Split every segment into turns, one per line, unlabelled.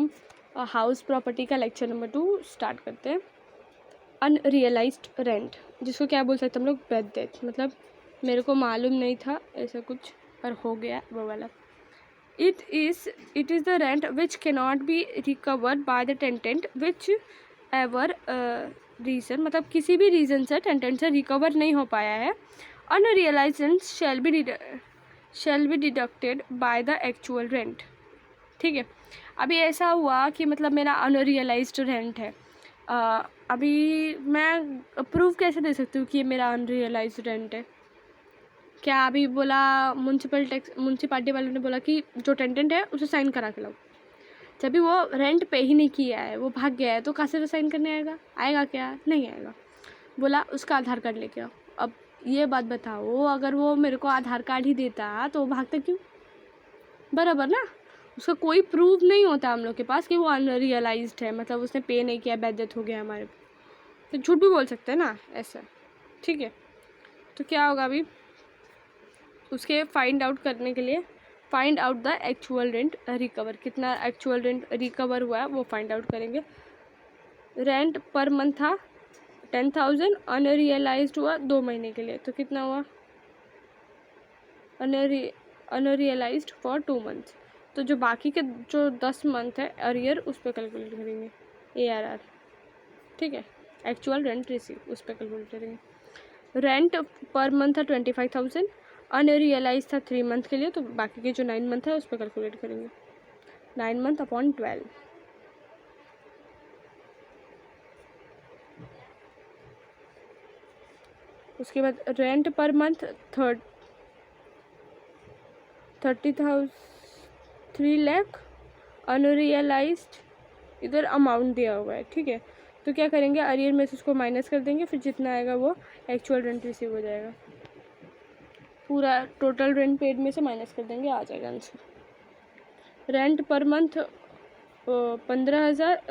हम house property का lecture number 2 start करते हैं। अनरियलाइज्ड रेंट, जिसको क्या बोल सकते हैं हम लोग, बैड डेट। मतलब मेरे को मालूम नहीं था ऐसा कुछ, पर हो गया वो वाला। It is the rent which cannot be recovered by the tenant whichever reason, मतलब किसी भी रीज़न से टेंटेंट से रिकवर नहीं हो पाया है। Unrealised rent shall be deducted by the actual rent. ठीक है, अभी ऐसा हुआ कि मतलब मेरा अनरियलाइज्ड रेंट है। अभी मैं प्रूफ कैसे दे सकती हूँ कि ये मेरा अनरियलाइज्ड रेंट है? क्या अभी बोला म्यूनसिपाल्टी वालों ने बोला कि जो टेंटेंट है उसे साइन करा के लाओ, जब भी वो रेंट पे ही नहीं किया है, वो भाग गया है, तो कहाँ से साइन करने आएगा? आएगा क्या? नहीं आएगा। बोला उसका आधार कार्ड लेके आओ। अब ये बात बताओ, अगर वो मेरे को आधार कार्ड ही देता तो वो भागता क्यों? बराबर ना, उसका कोई प्रूफ नहीं होता हम लोग के पास कि वो अनरियलाइज्ड है, मतलब उसने पे नहीं किया, बैड डेथ हो गया हमारे, तो झूठ भी बोल सकते हैं ना ऐसा। ठीक है, तो क्या होगा अभी उसके फाइंड आउट करने के लिए, find out the actual rent recover, कितना एक्चुअल रेंट रिकवर हुआ है वो फाइंड आउट करेंगे। रेंट पर मंथ था 10,000, अनरियलाइज्ड हुआ 2 महीने के लिए, तो कितना हुआ? अनरियलाइज्ड फॉर 2 मंथ्स, तो जो बाकी के जो 10 मंथ है अरियर, उस पर कैलकुलेट करेंगे ARR। ठीक है, एक्चुअल रेंट रिसीव उस पर कैलकुलेट करेंगे। रेंट पर मंथ था 25,000, अनरियलाइज था 3 मंथ के लिए, तो बाकी के जो 9 मंथ है उस पर कैलकुलेट करेंगे। 9 मंथ अपॉन 12, उसके बाद rent per month 3 lakh, unrealised इधर अमाउंट दिया हुआ है। ठीक है, तो क्या करेंगे, अरियर में से उसको माइनस कर देंगे, फिर जितना आएगा वो एक्चुअल रेंट रिसीव हो जाएगा। पूरा टोटल रेंट पेड में से माइनस कर देंगे, आ जाएगा answer. Rent per month 15,000,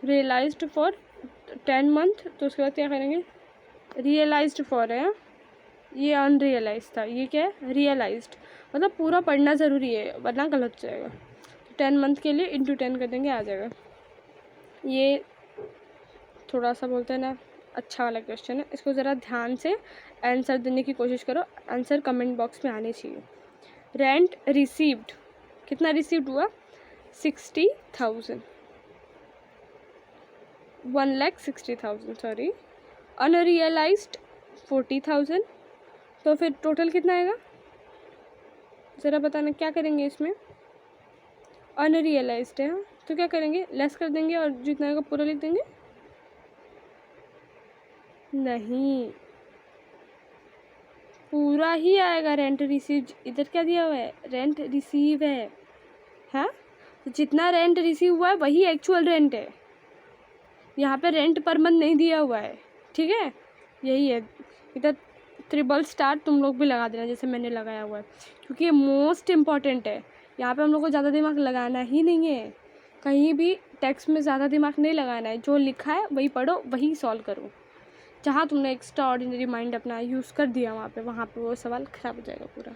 realised for 10 month, तो उसके बाद क्या करेंगे, रियलाइज्ड फॉर है, ये अनरियलाइज था, ये क्या है, रियलाइज्ड। मतलब पूरा पढ़ना ज़रूरी है वरना गलत हो जाएगा। 10 मंथ के लिए इंटू 10 कर देंगे, आ जाएगा। ये थोड़ा सा बोलते हैं ना अच्छा वाला क्वेश्चन है, इसको ज़रा ध्यान से आंसर देने की कोशिश करो, आंसर कमेंट बॉक्स में आने चाहिए। रेंट रिसीव्ड, कितना रिसीव्ड हुआ? 60,000, 1,60,000 सॉरी। अनरियलाइज्ड 40,000, तो फिर टोटल कितना आएगा ज़रा बताना, क्या करेंगे इसमें? अनरियलाइज्ड है, तो क्या करेंगे, लेस कर देंगे और जितना आएगा पूरा लिख देंगे? नहीं, पूरा ही आएगा। रेंट रिसीव, इधर क्या दिया हुआ है, रेंट रिसीव है, हाँ, तो जितना रेंट रिसीव हुआ है वही एक्चुअल रेंट है। यहाँ पे रेंट पर मंथ नहीं दिया हुआ है। ठीक है, यही है। इधर ट्रिपल स्टार तुम लोग भी लगा देना जैसे मैंने लगाया हुआ है, क्योंकि ये मोस्ट इम्पॉर्टेंट है। यहाँ पे हम लोग को ज़्यादा दिमाग लगाना ही नहीं है, कहीं भी टेक्स्ट में ज़्यादा दिमाग नहीं लगाना है। जो लिखा है वही पढ़ो, वही सॉल्व करो। जहाँ तुमने एक्स्ट्रा ऑर्डिनरी माइंड अपना यूज़ कर दिया वहाँ पे वो सवाल ख़राब हो जाएगा पूरा।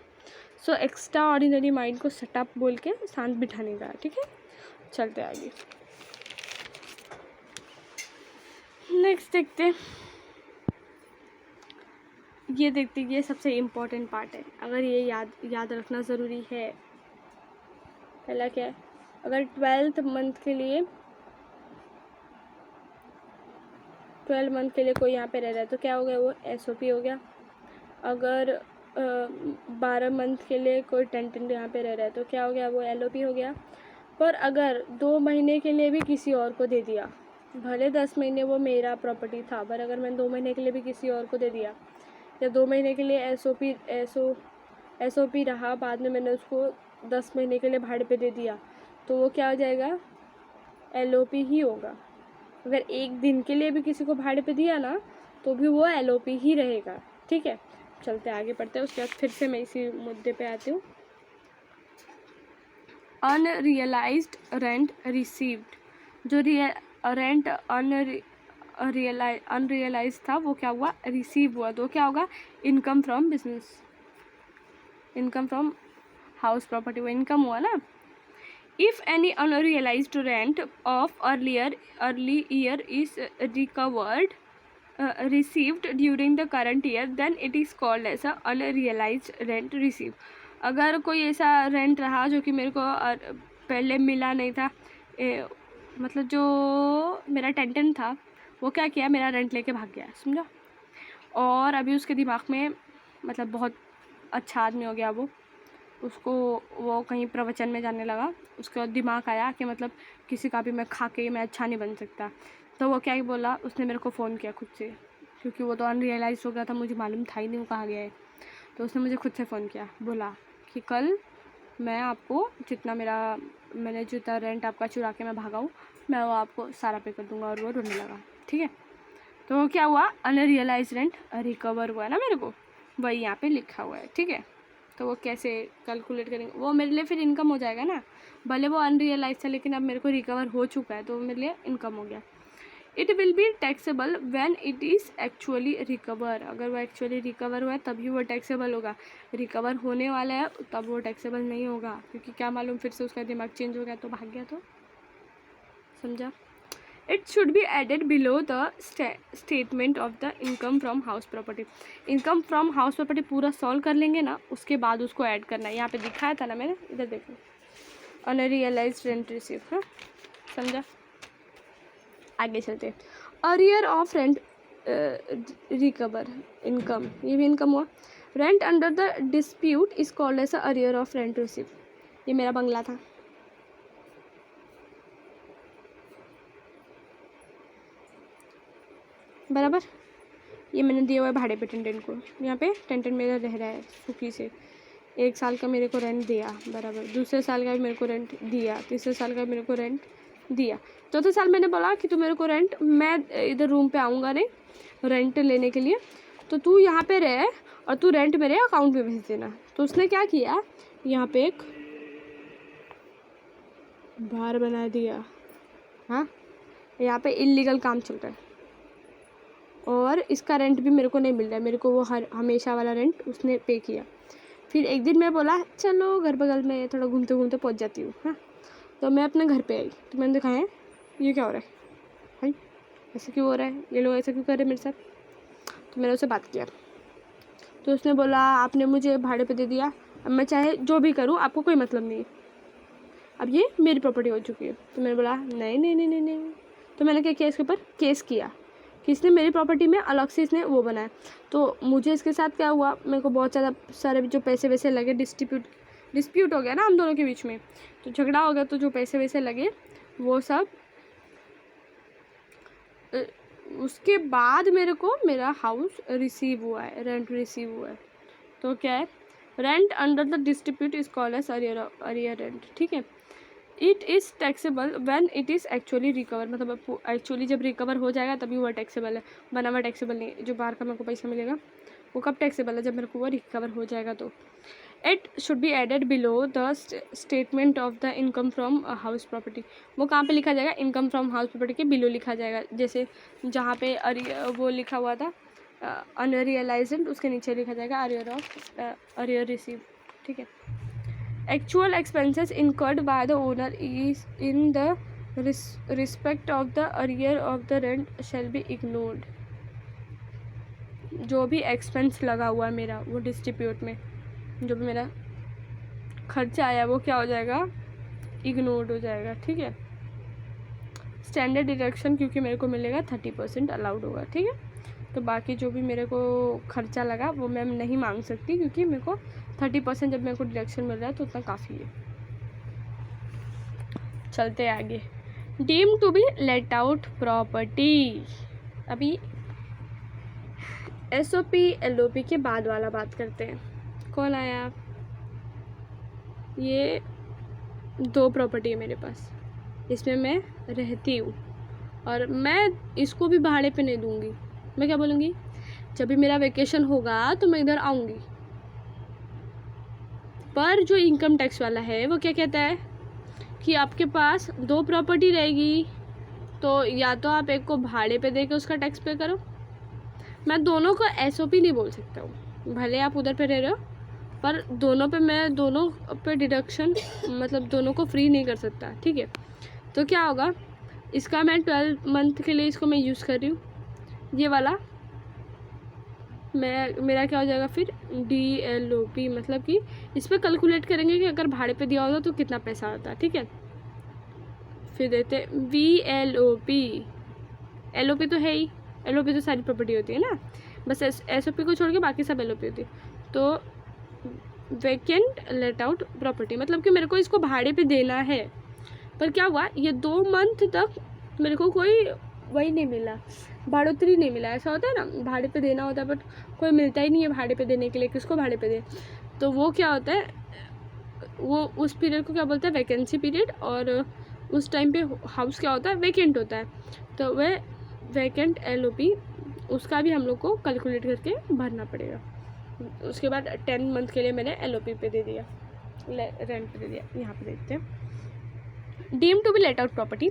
सो एक्स्ट्रा ऑर्डिनरी माइंड को सेटअप बोल के शांत बिठाने का। ठीक है, चलते आगे, नेक्स्ट देखते हैं। ये देखते, ये सबसे इम्पोर्टेंट पार्ट है, अगर ये याद रखना ज़रूरी है। पहला क्या है, अगर 12 मंथ के लिए 12 मंथ के लिए कोई यहाँ पे रह रहा है तो क्या हो गया, वो SOP हो गया। अगर 12 मंथ के लिए कोई टेंटेंट यहाँ पे रह रहा है तो क्या हो गया, वो LOP हो गया। पर अगर 2 महीने के लिए भी किसी और को दे दिया, भले 10 महीने वो मेरा प्रॉपर्टी था, पर अगर मैंने 2 महीने के लिए भी किसी और को दे दिया, या 2 महीने के लिए SOP रहा, बाद में मैंने उसको 10 महीने के लिए भाड़े पे दे दिया, तो वो क्या हो जाएगा, LOP ही होगा। अगर 1 दिन के लिए भी किसी को भाड़े पे दिया ना, तो भी वो LOP ही रहेगा। ठीक है, चलते आगे पढ़ते हैं। उसके बाद फिर से मैं इसी मुद्दे पे आती हूँ। अनरियलाइज्ड रेंट रिसीव्ड, जो रेंट अनरियलाइज था वो क्या हुआ, रिसीव हुआ, तो क्या होगा, income from business, income from house property, वो इनकम हुआ ना। If any unrealized rent of early year is recovered received during the current year, then it is called as a unrealized rent received. अगर कोई ऐसा rent रहा जो कि मेरे को पहले मिला नहीं था, मतलब जो मेरा टेंटेंट था वो क्या किया, मेरा रेंट लेके भाग गया, समझा। और अभी उसके दिमाग में, मतलब बहुत अच्छा आदमी हो गया वो कहीं प्रवचन में जाने लगा, उसका दिमाग आया कि मतलब किसी का भी मैं खा के मैं अच्छा नहीं बन सकता। तो वो क्या ही बोला, उसने मेरे को फ़ोन किया खुद से, क्योंकि वो तो अनरियलाइज हो गया था, मुझे मालूम था ही नहीं वो कहाँ गया है। तो उसने मुझे खुद से फ़ोन किया, बोला कि कल मैं आपको मैंने जितना रेंट आपका चुरा के मैं भागा हूँ, मैं वो आपको सारा पे कर दूँगा। और वो रोने लगा, ठीक है। तो वो क्या हुआ, अनरियलाइज रेंट रिकवर हुआ ना मेरे को, वही यहाँ पे लिखा हुआ है, ठीक है। तो वो कैसे कैलकुलेट करेंगे, वो मेरे लिए फिर इनकम हो जाएगा ना, भले वो अनरियलाइज था लेकिन अब मेरे को रिकवर हो चुका है तो वो मेरे लिए इनकम हो गया। It will be taxable when it is actually recover, अगर वो एक्चुअली रिकवर हुआ है तभी वो टैक्सेबल होगा, रिकवर होने वाला है तब वो टैक्सेबल नहीं होगा, क्योंकि क्या मालूम फिर से उसका दिमाग चेंज हो गया तो भाग गया, तो समझा। It should be added below the statement of the income from house property. Income from house property पूरा सॉल्व कर लेंगे ना, उसके बाद उसको ऐड करना है। यहाँ पे दिखाया था ना मैंने, इधर देखो, अनरियलाइज्ड रेंट रिसीव, हाँ समझा। आगे चलते हैं, arrear of rent recover income, ये भी इनकम हुआ। Rent under the dispute is called as arrear of rent receive. ये मेरा बंगला था, बराबर, ये मैंने दिया हुआ है भाड़े पे टेंटेंट को, यहाँ पे टेंटेंट मेरा रह रहा है सुखी से, 1 साल का मेरे को रेंट दिया, बराबर, दूसरे साल का भी मेरे को रेंट दिया, तीसरे साल का मेरे को रेंट दिया, चौथे साल मैंने बोला कि तू मेरे को रेंट, मैं इधर रूम पे आऊँगा नहीं रेंट लेने के लिए, तो तू यहाँ पे रह और तू रेंट मेरे अकाउंट में भेज देना। तो उसने क्या किया, यहाँ पे एक बार बना दिया, हाँ, यहाँ पे इल्लीगल काम चल रहा है और इसका रेंट भी मेरे को नहीं मिल रहा है, मेरे को वो हमेशा वाला रेंट उसने पे किया। फिर एक दिन मैं बोला चलो घर बगल में थोड़ा घूमते घूमते पहुंच जाती हूँ, हाँ, तो मैं अपने घर पे आई, तो मैंने देखा है ये क्या हो रहा है भाई, ऐसे क्यों हो रहा है, ये लोग ऐसा क्यों कर रहे हैं मेरे साथ। तो मैंने उससे बात किया, तो उसने बोला आपने मुझे भाड़े पे दे दिया, अब मैं चाहे जो भी करूँ आपको कोई मतलब नहीं है, अब ये मेरी प्रॉपर्टी हो चुकी है। तो मैंने बोला नहीं नहीं नहीं नहीं नहीं, तो मैंने क्या किया, इसके ऊपर केस किया कि इसने मेरी प्रॉपर्टी में अलग से इसने वो बनाया। तो मुझे इसके साथ क्या हुआ, मेरे को बहुत ज़्यादा सारे जो पैसे वैसे लगे, डिस्प्यूट हो गया ना हम दोनों के बीच में, तो झगड़ा हो गया, तो जो पैसे वैसे लगे वो सब, उसके बाद मेरे को मेरा हाउस रिसीव हुआ है, रेंट रिसीव हुआ है। तो क्या है, rent under the dispute is called as arrear rent, ठीक है। It is taxable when it is actually recover, मतलब एक्चुअली जब रिकवर हो जाएगा तभी वो टैक्सेबल है, बना हुआ टैक्सेबल नहीं है। जो बाहर का मेरे को पैसा मिलेगा वो कब टैक्सेबल है, जब मेरे को वो रिकवर हो जाएगा। तो it should be added below the statement of the income from house property. वो कहाँ पे लिखा जाएगा, इनकम फ्रॉम हाउस प्रॉपर्टी के बिलो लिखा जाएगा, जैसे जहाँ पे वो लिखा हुआ था अनरियलाइज्ड, उसके नीचे लिखा जाएगा अरियर रिसीव, ठीक है। Actual expenses incurred by the owner is in the respect of the arrear of the rent shall be ignored. जो भी एक्सपेंस लगा हुआ है मेरा वो डिस्ट्रीब्यूट में, जो भी मेरा खर्चा आया वो क्या हो जाएगा, इग्नोर्ड हो जाएगा, ठीक है। स्टैंडर्ड डिडक्शन क्योंकि मेरे को मिलेगा 30% अलाउड होगा, ठीक है। तो बाकी जो भी मेरे को खर्चा लगा वो मैं नहीं मांग सकती, क्योंकि मेरे को 30% जब मेरे को डिडक्शन मिल रहा है तो उतना काफ़ी है। चलते आगे, deem to be let out property. अभी SOP LOP के बाद वाला बात करते हैं। कौन आया, ये 2 प्रॉपर्टी है मेरे पास, इसमें मैं रहती हूँ और मैं इसको भी भाड़े पे नहीं दूँगी। मैं क्या बोलूँगी, जब भी मेरा वेकेशन होगा तो मैं इधर आऊँगी। पर जो इनकम टैक्स वाला है वो क्या कहता है कि आपके पास 2 प्रॉपर्टी रहेगी, तो या तो आप एक को भाड़े पे दे के उसका टैक्स पे करो। मैं दोनों को SOP नहीं बोल सकता हूँ, भले आप उधर पे रह रहे हो पर दोनों पे मैं दोनों पे डिडक्शन मतलब दोनों को फ्री नहीं कर सकता, ठीक है। तो क्या होगा, इसका मैं 12 मंथ के लिए इसको मैं यूज़ कर रही हूँ, ये वाला मेरा क्या हो जाएगा फिर DLOP, मतलब कि इस पर कैलकुलेट करेंगे कि अगर भाड़े पे दिया होता तो कितना पैसा आता है, ठीक है। फिर देते VLOP, LOP तो है ही, LOP तो सारी प्रॉपर्टी होती है ना, बस SOP को छोड़ के बाकी सब LOP होती है। तो वैकेंट लेट आउट प्रॉपर्टी, मतलब कि मेरे को इसको भाड़े पे देना है, पर क्या हुआ, ये 2 मंथ तक मेरे को कोई वही नहीं मिला, भाड़ोतरी नहीं मिला। ऐसा होता है ना, भाड़े पे देना होता है बट कोई मिलता ही नहीं है भाड़े पे देने के लिए, किसको भाड़े पे दे। तो वो क्या होता है, वो उस पीरियड को क्या बोलते हैं, वैकेंसी पीरियड। और उस टाइम पे हाउस क्या होता है, वैकेंट होता है। तो वह वैकेंट LOP, उसका भी हम लोग को कैलकुलेट करके भरना पड़ेगा। उसके बाद 10 मंथ के लिए मैंने LOP पे दे दिया, रेंट पे दे दिया। यहाँ पे देखते हैं, deemed to be let out property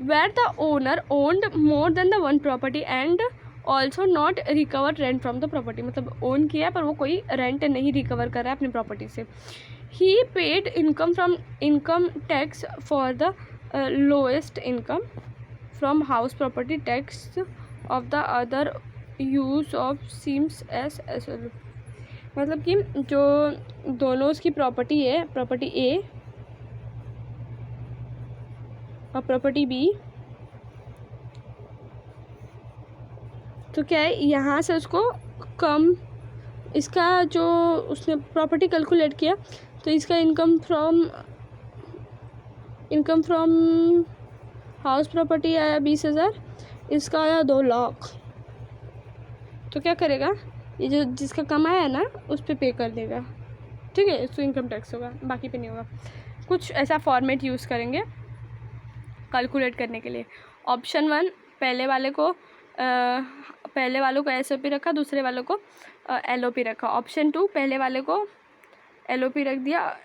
where the owner owned more than the one property and also not recovered rent from the property, मतलब ओन किया पर वो कोई रेंट नहीं रिकवर कर रहा है अपनी प्रॉपर्टी से। he paid income from income tax for the lowest income from house property tax of the other use of seems as मतलब कि जो दोनों उसकी प्रॉपर्टी है, प्रॉपर्टी A और प्रॉपर्टी B, तो क्या है, यहाँ से उसको कम, इसका जो उसने प्रॉपर्टी कैलकुलेट किया तो इसका इनकम फ्रॉम हाउस प्रॉपर्टी आया 20,000, इसका आया 2 लाख। तो क्या करेगा, ये जो जिसका कम आया है ना उस पर पे कर देगा, ठीक है। इसको इनकम टैक्स होगा, बाकी पे नहीं होगा। कुछ ऐसा फॉर्मेट यूज़ करेंगे कैलकुलेट करने के लिए। ऑप्शन 1 पहले वालों को SOP रखा, दूसरे वालों को LOP रखा। ऑप्शन 2 पहले वाले को LOP रख दिया,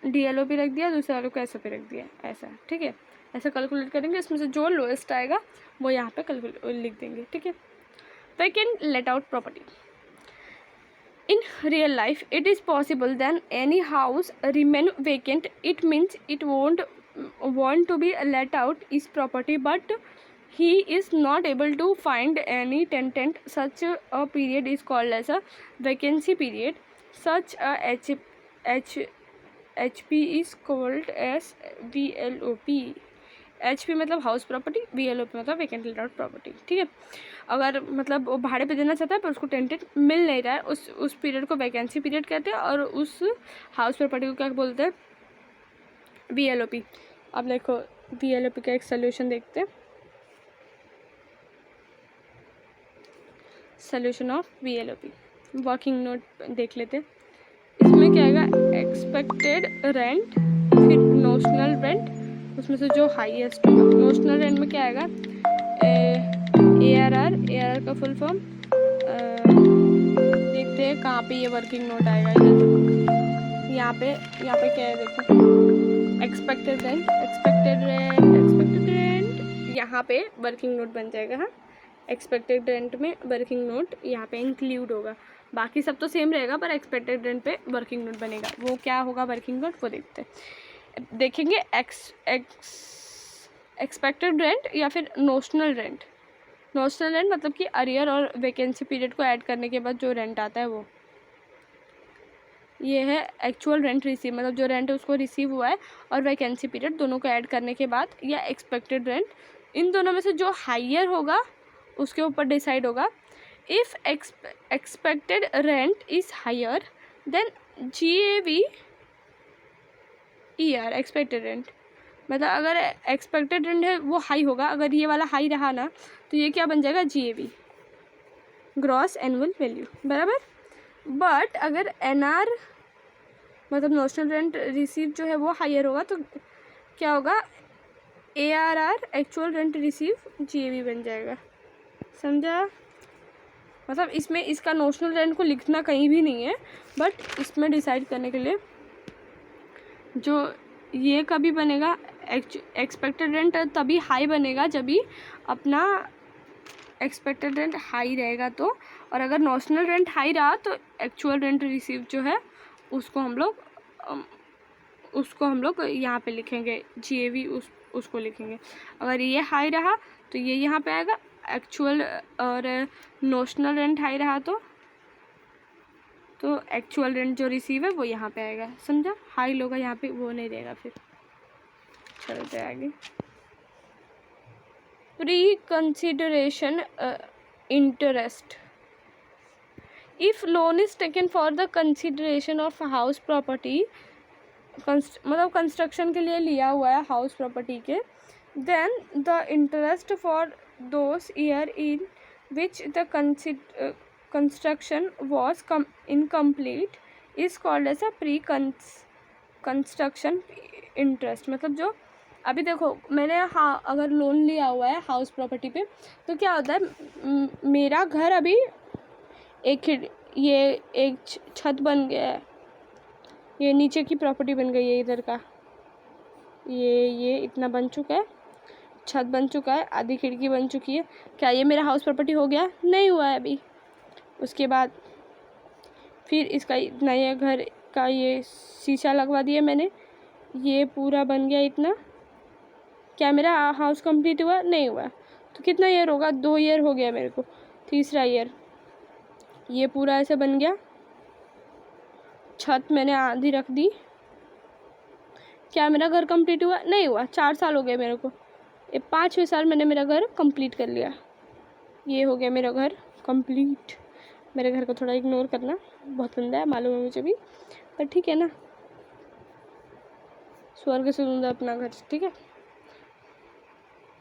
DLOP रख दिया, दूसरे वालों को SOP रख दिया, ऐसा, ठीक है। ऐसा कैलकुलेट करेंगे, इसमें से जो लोएस्ट आएगा वो यहाँ पे लिख देंगे, ठीक है। Vacant late out property in real life it is possible then any house remain vacant, it means it won't want to be let out is property but he is not able to find any tenant. Such a period is called as a vacancy period. Such a HP is called as VLOP. HP मतलब house property, VLOP मतलब vacant late out property, ठीक है। अगर मतलब वो भाड़े पे देना चाहता है पर उसको टेंटेड मिल नहीं रहा है, उस पीरियड को वैकेंसी पीरियड कहते हैं, और उस हाउस प्रॉपर्टी को क्या बोलते हैं, VLOP। अब देखो VLOP का एक सोल्यूशन देखते हैं, solution of VLOP। Working note देख लेते हैं। इसमें क्या आएगा, एक्सपेक्टेड रेंट, फिर नोशनल रेंट, उसमें से जो हाईएस्ट होगा। नोशनल रेंट में क्या आएगा, ARR का फुल फॉर्म देखते हैं कहाँ पे ये वर्किंग नोट आएगा। यहाँ पे क्या है देखो, एक्सपेक्टेड रेंट, यहाँ पे वर्किंग नोट बन जाएगा। हाँ, एक्सपेक्टेड रेंट में वर्किंग नोट यहाँ पे इंक्लूड होगा, बाकी सब तो सेम रहेगा पर एक्सपेक्टेड रेंट पे वर्किंग नोट बनेगा। वो क्या होगा वर्किंग नोट, वो देखते हैं, देखेंगे। एक्सपेक्टेड रेंट या फिर नोशनल रेंट। नोशनल रेंट मतलब कि अरियर और वैकेंसी पीरियड को ऐड करने के बाद जो रेंट आता है वो, ये है एक्चुअल रेंट रिसीव, मतलब जो रेंट उसको रिसीव हुआ है और वैकेंसी पीरियड दोनों को ऐड करने के बाद, या एक्सपेक्टेड रेंट। इन दोनों में से जो हायर होगा उसके ऊपर डिसाइड होगा। If expected rent is higher then GAV ER expected rent, मतलब अगर एक्सपेक्टेड रेंट है वो हाई होगा, अगर ये वाला हाई रहा ना तो ये क्या बन जाएगा, GAV ग्रॉस एनुअल वैल्यू, बराबर। बट अगर NR मतलब नोशनल रेंट रिसीव जो है वो हायर होगा तो क्या होगा, ARR actual rent receive GAV बन जाएगा, समझा। मतलब इसमें इसका नोशनल रेंट को लिखना कहीं भी नहीं है, बट इसमें डिसाइड करने के लिए जो ये कभी बनेगा, एक्सपेक्टेड रेंट तभी हाई बनेगा जब भी अपना एक्सपेक्टेड रेंट हाई रहेगा तो, और अगर नोशनल रेंट हाई रहा तो एक्चुअल रेंट रिसीव जो है उसको हम लोग यहाँ पे लिखेंगे, GAV उसको लिखेंगे। अगर ये हाई रहा तो ये यहाँ पे आएगा, एक्चुअल और नोशनल रेंट हाई रहा तो एक्चुअल रेंट जो रिसीव है वो यहाँ पे आएगा, समझा। हाई लोग यहाँ पे वो नहीं रहेगा। फिर चलते आगे। Pre consideration interest. If loan is taken for the consideration of house property, मतलब कंस्ट्रक्शन के लिए लिया हुआ है हाउस प्रॉपर्टी के, then the interest for those year in which the construction was incomplete is called as a pre construction interest. मतलब जो अभी देखो मैंने अगर लोन लिया हुआ है हाउस प्रॉपर्टी पे तो क्या होता है, मेरा घर अभी ये एक छत बन गया है, ये नीचे की प्रॉपर्टी बन गई है, इधर का ये इतना बन चुका है, छत बन चुका है, आधी खिड़की बन चुकी है। क्या ये मेरा हाउस प्रॉपर्टी हो गया? नहीं हुआ है अभी। उसके बाद फिर इसका इतना, ये घर का ये शीशा लगवा दिया मैंने, ये पूरा बन गया इतना। क्या मेरा हाउस कंप्लीट हुआ? नहीं हुआ। तो कितना ईयर होगा? 2 ईयर हो गया मेरे को, तीसरा ईयर ये पूरा ऐसे बन गया। छत मैंने आधी रख दी। क्या मेरा घर कंप्लीट हुआ? नहीं हुआ। 4 साल हो गए मेरे को, ये 5वें साल मैंने मेरा घर कंप्लीट कर लिया। ये हो गया मेरा घर कंप्लीट। मेरे घर को थोड़ा इग्नोर करना, बहुत गंदा है मालूम है मुझे भी, पर ठीक है ना, स्वर्ग से सुंदर अपना घर, ठीक है।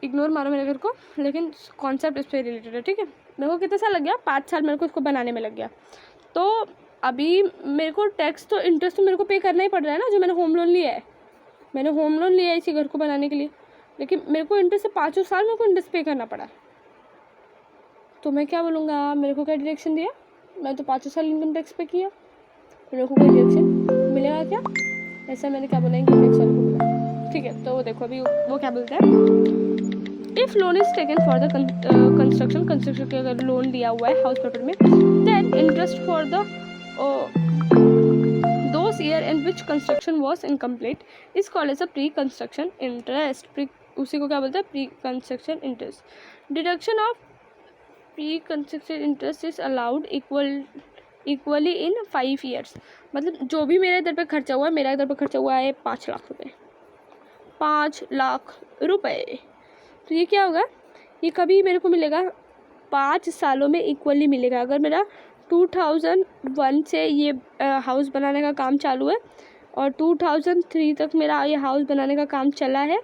इग्नोर मारो मेरे घर को, लेकिन कॉन्सेप्ट इस पर रिलेटेड है, ठीक है। मेरे को कितना साल लग गया? 5 साल मेरे को इसको बनाने में लग गया। तो अभी मेरे को टैक्स तो इंटरेस्ट तो मेरे को पे करना ही पड़ रहा है ना, जो मैंने होम लोन लिया है। मैंने होम लोन लिया है इसी घर को बनाने के लिए, लेकिन मेरे को इंटरेस्ट से 5 साल मेरे को इंटरेस्ट पे करना पड़ा। तो मैं क्या बोलूँगा, मेरे को क्या डिडक्शन दिया? मैं तो 5 साल इनकम टैक्स पे किया, मेरे को कोई डिडक्शन मिलेगा क्या? ऐसा मैंने क्या बोला, इनकम टैक्स वाले को बोला, ठीक है। तो वो देखो अभी वो क्या बोलते हैं, if loan is taken for the construction के अगर लोन लिया हुआ है हाउस प्रॉपर्टी में, then interest for the those year in which construction was incomplete is called as a pre construction interest. उसी को क्या बोलते हैं? Pre construction interest. Deduction of pre construction interest is allowed equally in 5 years. मतलब जो भी मेरे इधर पे खर्चा हुआ है, मेरा इधर पे खर्चा हुआ है 5 लाख रुपए, 5 लाख रुपए। तो ये क्या होगा, ये कभी मेरे को मिलेगा 5 सालों में इक्वली मिलेगा। अगर मेरा 2001 से ये हाउस बनाने का काम चालू है और 2003 तक मेरा ये हाउस बनाने का काम चला है,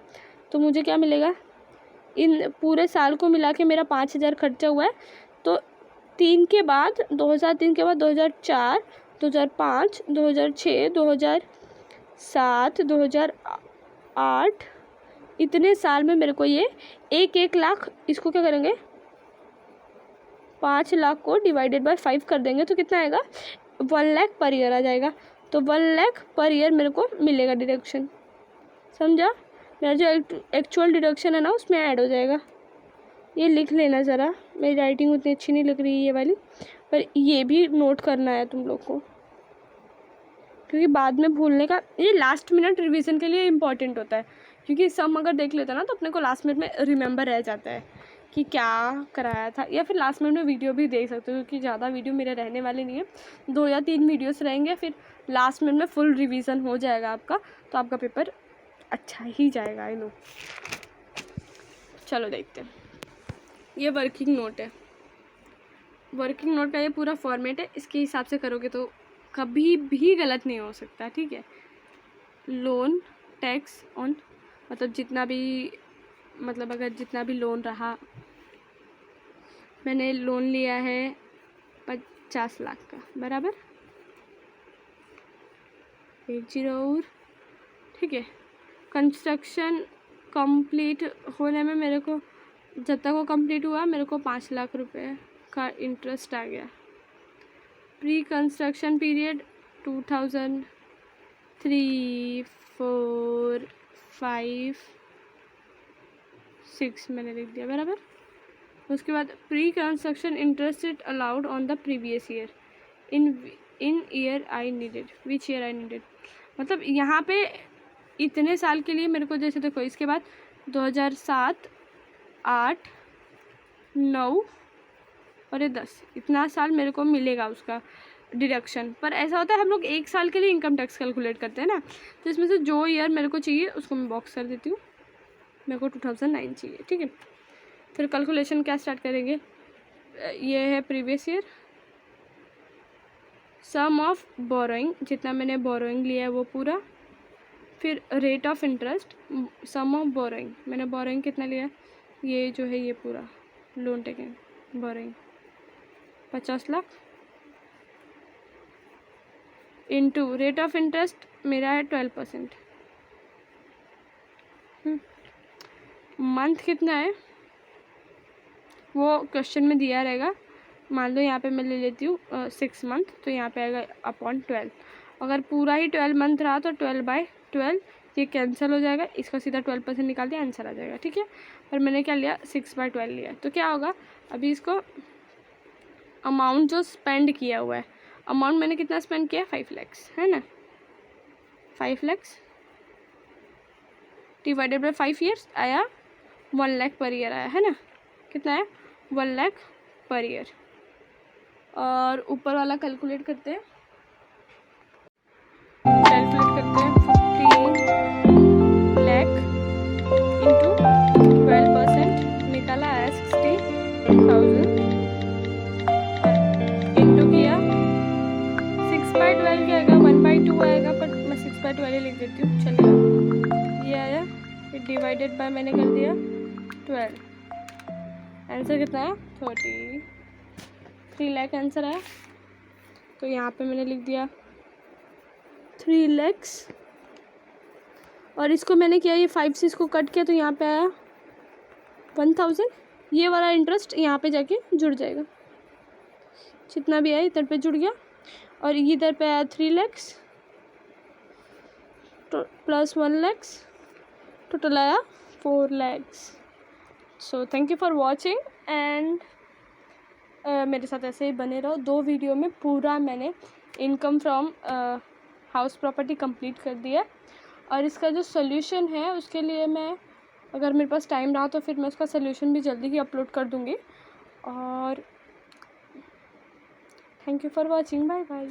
तो मुझे क्या मिलेगा, इन पूरे साल को मिला के मेरा 5,000 खर्चा हुआ है। तो 3 के बाद 2003 के बाद 2004, 2005, 2006, 2007, 2008, इतने साल में मेरे को ये 1 लाख, इसको क्या करेंगे, 5 लाख को डिवाइडेड बाय 5 कर देंगे तो कितना आएगा, 1 लाख पर ईयर आ जाएगा। तो 1 लाख पर ईयर मेरे को मिलेगा डिडक्शन, समझा। मेरा जो एक्चुअल डिडक्शन है ना उसमें ऐड हो जाएगा। ये लिख लेना ज़रा, मेरी राइटिंग उतनी अच्छी नहीं लग रही है ये वाली, पर ये भी नोट करना है तुम लोग को, क्योंकि बाद में भूलने का, ये लास्ट मिनट रिवीजन के लिए इम्पॉर्टेंट होता है। क्योंकि सम अगर देख लेते ना तो अपने को लास्ट मिनट में रिमेंबर रह जाता है कि क्या कराया था। या फिर लास्ट मिनट में वीडियो भी देख सकते हो, क्योंकि ज़्यादा वीडियो मेरे रहने वाले नहीं है, 2 या 3 वीडियोस रहेंगे, फिर लास्ट मिनट में फुल रिवीजन हो जाएगा आपका, तो आपका पेपर अच्छा ही जाएगा, आई नो। चलो देखते हैं, ये वर्किंग नोट है। वर्किंग नोट का ये पूरा फॉर्मेट है, इसके हिसाब से करोगे तो कभी भी गलत नहीं हो सकता, ठीक है। लोन टैक्स ऑन, मतलब जितना भी, मतलब अगर जितना भी लोन रहा, मैंने लोन लिया है 50 लाख का, बराबर 10 और, ठीक है। कंस्ट्रक्शन कंप्लीट होने में मेरे को, जब तक वो कंप्लीट हुआ, मेरे को 5 लाख रुपए का इंटरेस्ट आ गया। प्री कंस्ट्रक्शन पीरियड 2003, 4, 5, 6 मैंने लिख दिया, बराबर। उसके बाद pre construction interest it allowed on the previous year in in year I needed, which year I needed, मतलब यहाँ पे इतने साल के लिए मेरे को, जैसे देखो इसके बाद 2007, 8, 9 और ये 10, इतना साल मेरे को मिलेगा उसका डिडक्शन। पर ऐसा होता है हम लोग 1 साल के लिए इनकम टैक्स कैलकुलेट करते हैं ना, तो इसमें से जो ईयर मेरे को चाहिए उसको मैं बॉक्स कर देती हूँ। मेरे को 2009 चाहिए, ठीक है। फिर कैलकुलेशन क्या स्टार्ट करेंगे, ये है previous year, sum of borrowing, जितना मैंने बोरोइंग लिया है वो पूरा, फिर rate of interest, sum of borrowing, मैंने बोरोइंग कितना लिया है, ये जो है ये पूरा loan taken borrowing 50 lakh, into rate of interest मेरा है 12%। मंथ कितना है वो क्वेश्चन में दिया रहेगा, मान लो यहाँ पे मैं ले लेती हूँ 6 मंथ, तो यहाँ पे आएगा अपॉन 12। अगर पूरा ही 12 मंथ रहा तो 12/12, ये कैंसिल हो जाएगा, इसका सीधा 12% निकाल दिया, आंसर आ जाएगा, ठीक है। और मैंने क्या लिया, 6/12 लिया, तो क्या होगा, अभी इसको अमाउंट जो स्पेंड किया हुआ है, अमाउंट मैंने कितना स्पेंड किया, 5 लाख, है ना, 5 लाख डिवाइडेड बाई 5 ईयर्स आया 1 लाख पर ईयर आया, है ना, कितना है 1 लाख पर ईयर। और ऊपर वाला कैलकुलेट करते हैं, 15 लाख इंटू 12% निकाला आया 60,000, इंटू किया 6/12 क्या आएगा, 1/2 आएगा, बट मैं 6/12 ही लिख देती हूँ, चलेगा। ये आया, फिर डिवाइडेड बाय मैंने कर दिया 12, आंसर कितना है 3 लाख आंसर आया। तो यहाँ पे मैंने लिख दिया 3 लाख, और इसको मैंने किया, ये 5 से इसको कट किया तो यहाँ पे आया 1000, ये वाला इंटरेस्ट यहाँ पे जाके जुड़ जाएगा, जितना भी आया इधर पे जुड़ गया, और इधर पे आया 3 लाख प्लस 1 लाख, टोटल आया 4 lakh. So thank you for watching, and मेरे साथ ऐसे ही बने रहो। 2 वीडियो में पूरा मैंने income from house property complete कर दिया, और इसका जो सोल्यूशन है उसके लिए मैं, अगर मेरे पास टाइम रहा तो फिर मैं उसका सोल्यूशन भी जल्दी ही अपलोड कर दूँगी। और thank you for watching, bye bye.